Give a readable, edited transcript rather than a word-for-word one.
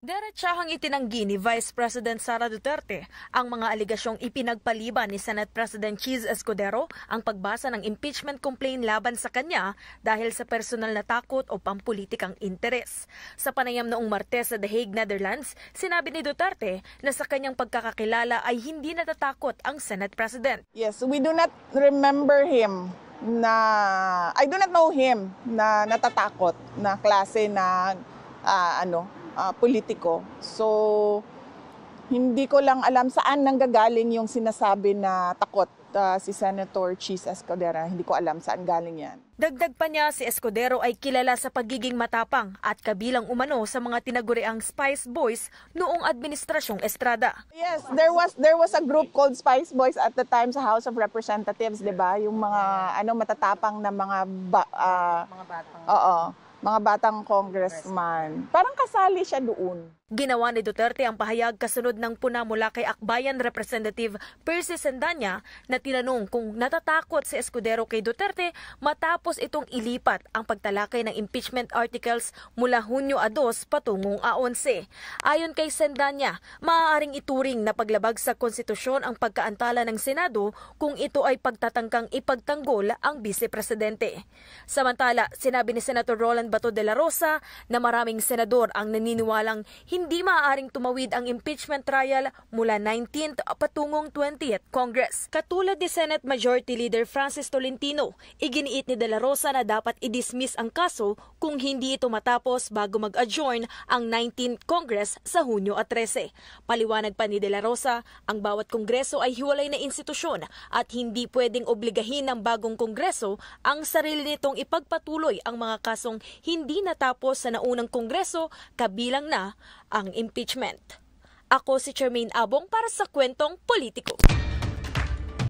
Diretsahang itinanggi ni Vice President Sara Duterte ang mga aligasyong ipinagpaliban ni Senate President Cheese Escudero ang pagbasa ng impeachment complaint laban sa kanya dahil sa personal na takot o pampulitikang interes. Sa panayam noong Martes sa The Hague, Netherlands, sinabi ni Duterte na sa kanyang pagkakakilala ay hindi natatakot ang Senate President. Yes, we do not remember him I do not know him na natatakot na klase na politiko. So, hindi ko lang alam saan nanggagaling yung sinasabi na takot si Senator Cheese Escudero. Hindi ko alam saan galing yan. Dagdag pa niya, si Escudero ay kilala sa pagiging matapang at kabilang umano sa mga tinaguriang Spice Boys noong Administrasyong Estrada. Yes, there was a group called Spice Boys at the time sa House of Representatives, 'di ba? Yung mga matatapang na mga batang congressman. Parang kasali siya doon. Ginawa ni Duterte ang pahayag kasunod ng puna mula kay Akbayan Representative Percy Sendanya na tinanong kung natatakot si Escudero kay Duterte matapos itong ilipat ang pagtalakay ng impeachment articles mula Hunyo 2 patungong 11. Ayon kay Sendanya, maaaring ituring na paglabag sa konstitusyon ang pagkaantala ng Senado kung ito ay pagtatangkang ipagtanggol ang Vice-Presidente. Samantala, sinabi ni Senator Roland Bato de la Rosa na maraming senador ang naniniwalang hindi maaaring tumawid ang impeachment trial mula 19th patungong 20th Congress. Katulad ni Senate Majority Leader Francis Tolentino, iginiit ni De La Rosa na dapat i-dismiss ang kaso kung hindi ito matapos bago mag-adjourn ang 19th Congress sa Hunyo 13. Paliwanag pa ni De La Rosa, ang bawat kongreso ay hiwalay na institusyon at hindi pwedeng obligahin ng bagong kongreso ang sarili nitong ipagpatuloy ang mga kasong hindi natapos sa naunang kongreso, kabilang na ang impeachment. Ako si Charmaine Abong para sa Kwentong Politiko.